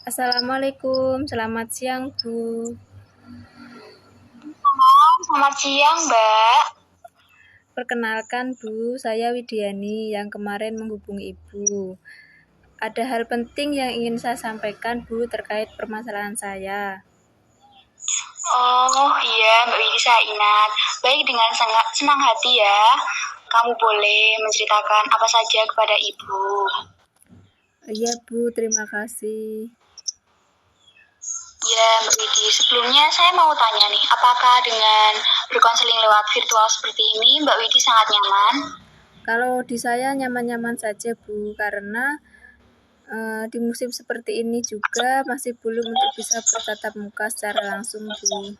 Assalamualaikum, selamat siang Bu. Selamat siang, Mbak. Perkenalkan Bu, saya Widiani yang kemarin menghubungi Ibu. Ada hal penting yang ingin saya sampaikan Bu terkait permasalahan saya. Oh iya, Mbak Widi, saya ingat. Baik, dengan sangat senang hati ya. Kamu boleh menceritakan apa saja kepada Ibu. Iya Bu, terima kasih. Ya, Mbak Widi, sebelumnya saya mau tanya nih, apakah dengan berkonseling lewat virtual seperti ini, Mbak Widi sangat nyaman? Kalau di saya nyaman-nyaman saja Bu, karena di musim seperti ini juga masih belum untuk bisa bertatap muka secara langsung Bu.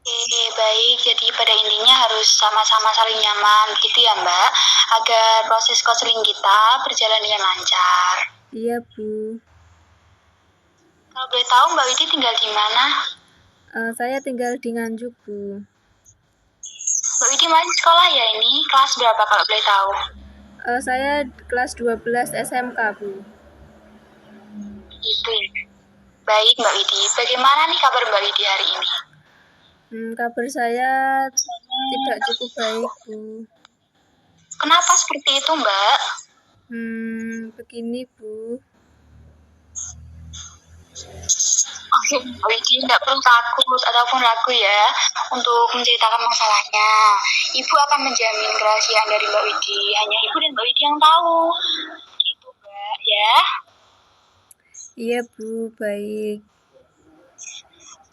Oke, baik. Jadi pada intinya harus sama-sama saling nyaman, gitu ya, Mbak, agar proses konseling kita berjalan dengan lancar. Iya Bu. Kalau boleh tahu, Mbak Widi tinggal di mana? Saya tinggal di Nganjuk Bu. Mbak Widi masih sekolah ya ini? Kelas berapa kalau boleh tahu? Saya kelas 12 SMK Bu. Itu ya. Baik Mbak Widi, bagaimana nih kabar Mbak Widi hari ini? Kabar saya tidak cukup baik Bu. Kenapa seperti itu Mbak? Begini Bu. Oke Mbak Widi, nggak perlu takut ataupun ragu ya untuk menceritakan masalahnya. Ibu akan menjamin kerahasiaan dari Mbak Widi. Hanya Ibu dan Mbak Widi yang tahu. Gitu Mbak ya. Iya Bu, baik.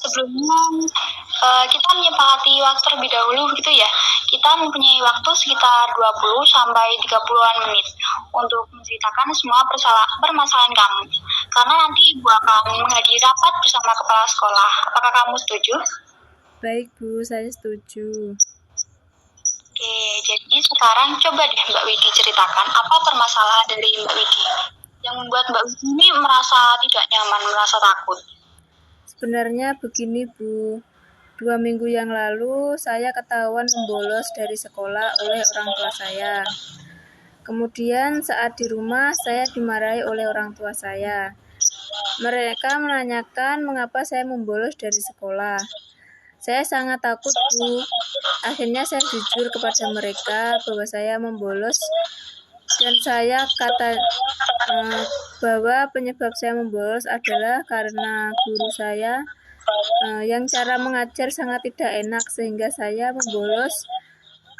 Sebelumnya kita menyepakati waktu terlebih dahulu gitu ya. Kita mempunyai waktu sekitar 20 sampai 30-an menit untuk menceritakan semua permasalahan kamu. Karena nanti Ibu akan menghadiri rapat bersama kepala sekolah. Apakah kamu setuju? Baik Bu, saya setuju. Oke, jadi sekarang coba deh Mbak Widi ceritakan apa permasalahan dari Mbak Widi yang membuat Mbak Widi ini merasa tidak nyaman, merasa takut. Sebenarnya begini Bu, 2 minggu yang lalu saya ketahuan membolos dari sekolah oleh orang tua saya. Kemudian saat di rumah saya dimarahi oleh orang tua saya. Mereka menanyakan mengapa saya membolos dari sekolah. Saya sangat takut Bu. Akhirnya saya jujur kepada mereka bahwa saya membolos dan saya kata bahwa penyebab saya membolos adalah karena guru saya yang cara mengajar sangat tidak enak sehingga saya membolos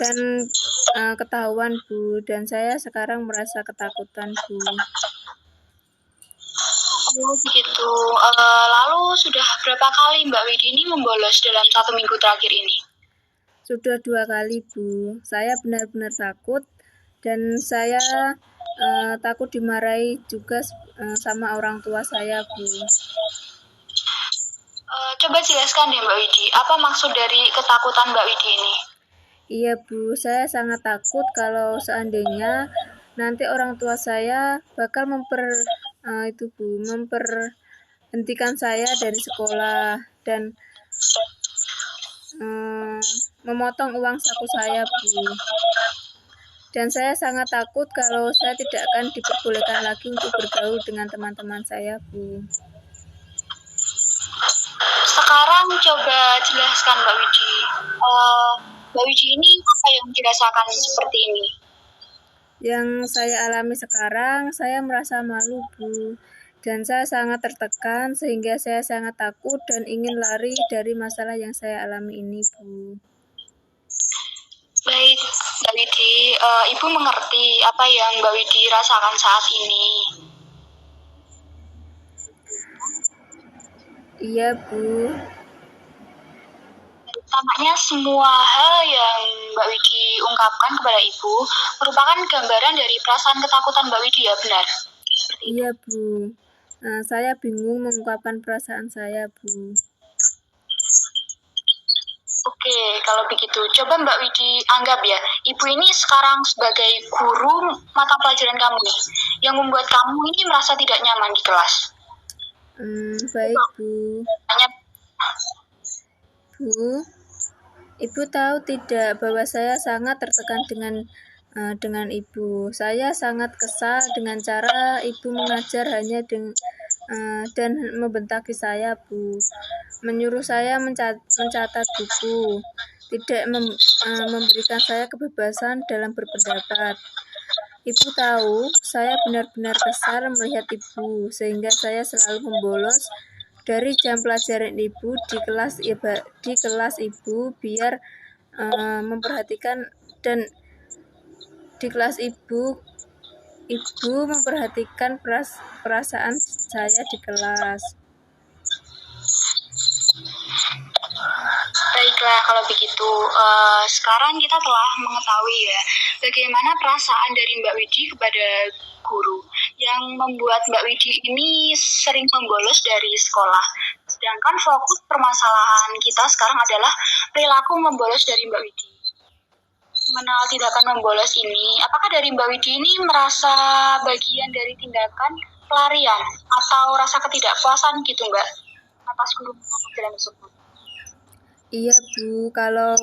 dan ketahuan Bu, dan saya sekarang merasa ketakutan Bu. Oh begitu. Lalu sudah berapa kali Mbak Widi ini membolos dalam 1 minggu terakhir ini? Sudah 2 kali Bu. Saya benar-benar takut dan saya takut dimarahi juga sama orang tua saya Bu. Coba jelaskan deh Mbak Widi, apa maksud dari ketakutan Mbak Widi ini? Iya Bu, saya sangat takut kalau seandainya nanti orang tua saya bakal memperhentikan saya dari sekolah dan memotong uang saku saya Bu. Dan saya sangat takut kalau saya tidak akan diperbolehkan lagi untuk bergaul dengan teman-teman saya Bu. Sekarang coba jelaskan Mbak Widi. Mbak Widi ini apa yang dirasakan seperti ini? Yang saya alami sekarang, saya merasa malu Bu. Dan saya sangat tertekan sehingga saya sangat takut dan ingin lari dari masalah yang saya alami ini Bu. Baik Mbak Widi, Ibu mengerti apa yang Mbak Widi rasakan saat ini. Iya Bu. Tampaknya semua hal yang Mbak Widi ungkapkan kepada Ibu merupakan gambaran dari perasaan ketakutan Mbak Widi ya, benar? Iya Bu. Saya bingung mengungkapkan perasaan saya Bu. Oke, kalau begitu coba Mbak Widi anggap ya, Ibu ini sekarang sebagai guru mata pelajaran kamu nih, yang membuat kamu ini merasa tidak nyaman di kelas. Baik Bu. Bu, Ibu tahu tidak bahwa saya sangat tertekan dengan Ibu. Saya sangat kesal dengan cara Ibu mengajar hanya dan membentaki saya, Bu. Menyuruh saya mencatat buku, tidak memberikan saya kebebasan dalam berpendapat. Ibu tahu, saya benar-benar kesal melihat ibu, sehingga saya selalu membolos dari jam pelajaran ibu di kelas ibu biar memperhatikan, dan di kelas ibu memperhatikan perasaan saya di kelas. Baiklah, kalau begitu, sekarang kita telah mengetahui ya bagaimana perasaan dari Mbak Widi kepada guru yang membuat Mbak Widi ini sering membolos dari sekolah. Sedangkan fokus permasalahan kita sekarang adalah perilaku membolos dari Mbak Widi. Mengenal tindakan membolos ini, apakah dari Mbak Widi ini merasa bagian dari tindakan pelarian atau rasa ketidakpuasan gitu Mbak atas guru tersebut? Iya, Bu, kalau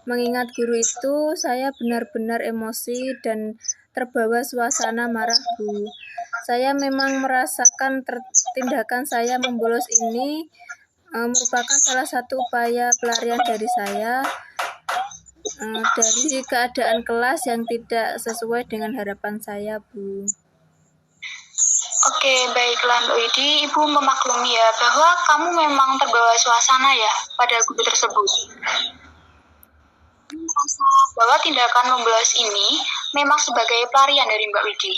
mengingat guru itu saya benar-benar emosi dan terbawa suasana marah, Bu. Saya memang merasakan tindakan saya membolos ini merupakan salah satu upaya pelarian dari saya dari keadaan kelas yang tidak sesuai dengan harapan saya, Bu. Oke, baiklah Mbak Widi, Ibu memaklumi ya bahwa kamu memang terbawa suasana ya pada guru tersebut. Bahwa tindakan membolos ini memang sebagai pelarian dari Mbak Widi.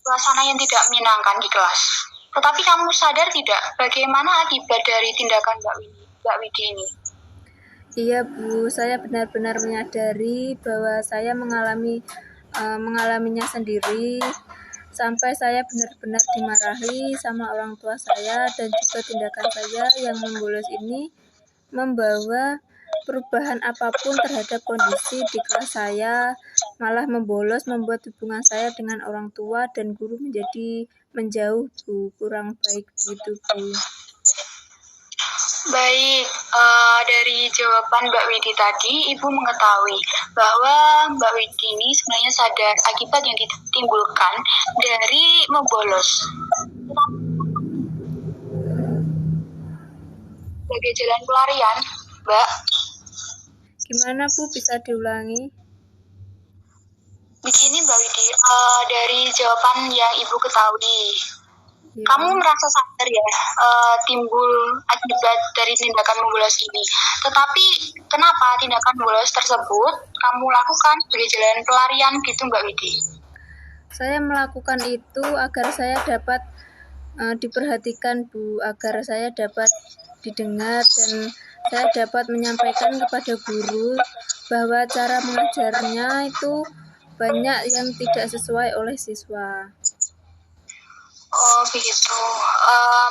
Suasana yang tidak menyenangkan di kelas. Tetapi kamu sadar tidak bagaimana akibat dari tindakan Mbak Widi ini? Iya, Bu, saya benar-benar menyadari bahwa saya mengalaminya sendiri, sampai saya benar-benar dimarahi sama orang tua saya, dan juga tindakan saya yang membolos ini membawa perubahan apapun terhadap kondisi di kelas saya. Malah membolos membuat hubungan saya dengan orang tua dan guru menjadi menjauh, Bu. Kurang baik begitu, Bu. Baik, dari jawaban Mbak Widi tadi, Ibu mengetahui bahwa Mbak Widi ini sebenarnya sadar akibat yang ditimbulkan dari membolos. Sebagai jalan pelarian, Mbak. Gimana, Bu? Bisa diulangi? Begini Mbak Widi, dari jawaban yang Ibu ketahui, ya. Kamu merasa sadar ya timbul akibat dari tindakan membolos ini. Tetapi kenapa tindakan membolos tersebut kamu lakukan sebagai jalan pelarian gitu Mbak Widi? Saya melakukan itu agar saya dapat diperhatikan, Bu, agar saya dapat didengar dan saya dapat menyampaikan kepada guru bahwa cara mengajarnya itu banyak yang tidak sesuai oleh siswa. Oh begitu,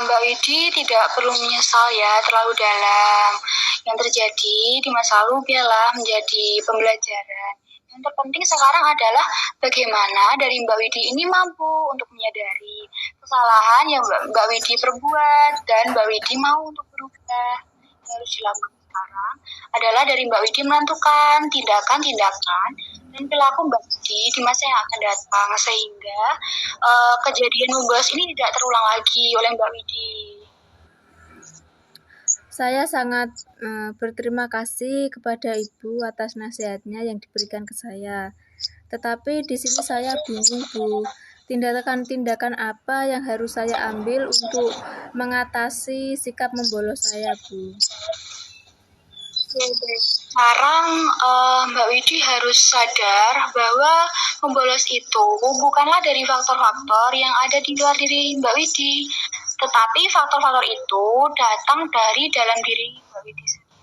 Mbak Widi tidak perlu menyesal ya terlalu dalam. Yang terjadi di masa lalu biarlah menjadi pembelajaran. Yang terpenting sekarang adalah bagaimana dari Mbak Widi ini mampu untuk menyadari kesalahan yang Mbak Widi perbuat dan Mbak Widi mau untuk berubah. Yang harus dilakukan sekarang adalah dari Mbak Widi menentukan tindakan-tindakan dan perilaku Mbak Widi di masa yang akan datang sehingga kejadian membolos ini tidak terulang lagi oleh Mbak Widi. Saya sangat berterima kasih kepada Ibu atas nasihatnya yang diberikan ke saya. Tetapi di sini saya bingung, Bu. Tindakan-tindakan apa yang harus saya ambil untuk mengatasi sikap membolos saya, Bu? Sekarang Mbak Widi harus sadar bahwa membolos itu bukanlah dari faktor-faktor yang ada di luar diri Mbak Widi, tetapi faktor-faktor itu datang dari dalam diri Mbak Widi sendiri.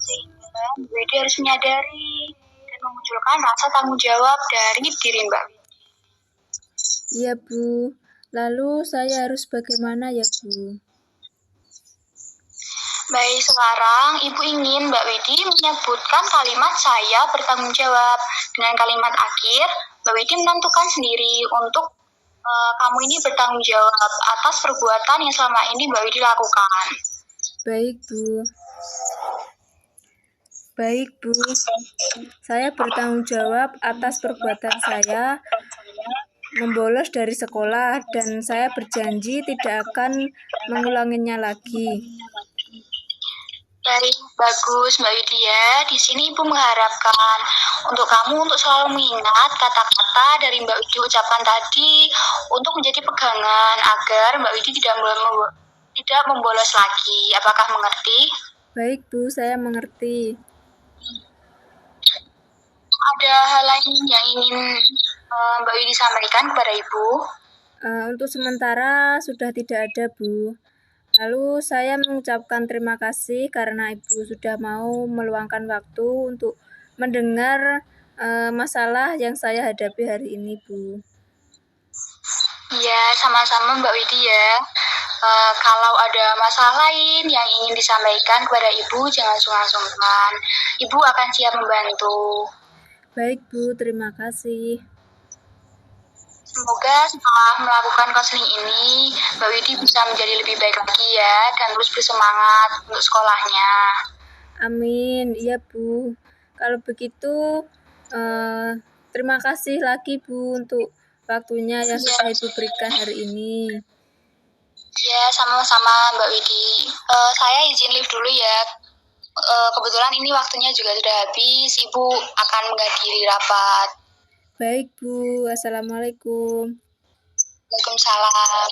Sehingga Mbak Widi harus menyadari dan memunculkan rasa tanggung jawab dari diri Mbak Widi. Iya, Bu. Lalu saya harus bagaimana ya, Bu? Baik, sekarang Ibu ingin Mbak Widi menyebutkan kalimat saya bertanggung jawab. Dengan kalimat akhir, Mbak Widi menentukan sendiri untuk kamu ini bertanggung jawab atas perbuatan yang selama ini Mbak Widi lakukan. Baik, Bu. Baik, Bu. Saya bertanggung jawab atas perbuatan saya membolos dari sekolah dan saya berjanji tidak akan mengulanginya lagi. Baik, bagus Mbak Widya. Di sini Ibu mengharapkan untuk kamu untuk selalu mengingat kata-kata dari Mbak Widya ucapkan tadi untuk menjadi pegangan agar Mbak Widya tidak membolos lagi. Apakah mengerti? Baik Bu, saya mengerti. Ada hal lain yang ingin Mbak Widya sampaikan kepada Ibu? Untuk sementara sudah tidak ada Bu. Lalu saya mengucapkan terima kasih karena Ibu sudah mau meluangkan waktu untuk mendengar masalah yang saya hadapi hari ini, Bu. Ya, sama-sama Mbak Widya. Kalau ada masalah lain yang ingin disampaikan kepada Ibu, jangan sungkan-sungkan. Ibu akan siap membantu. Baik Bu, terima kasih. Semoga setelah melakukan konseling ini, Mbak Widi bisa menjadi lebih baik lagi ya, dan terus bersemangat untuk sekolahnya. Amin, iya Bu. Kalau begitu, terima kasih lagi Bu untuk waktunya yang sudah Ibu berikan hari ini. Ya, sama-sama Mbak Widi. Saya izin live dulu ya. Kebetulan ini waktunya juga sudah habis, Ibu akan menghadiri rapat. Baik Bu, Assalamualaikum. Waalaikumsalam.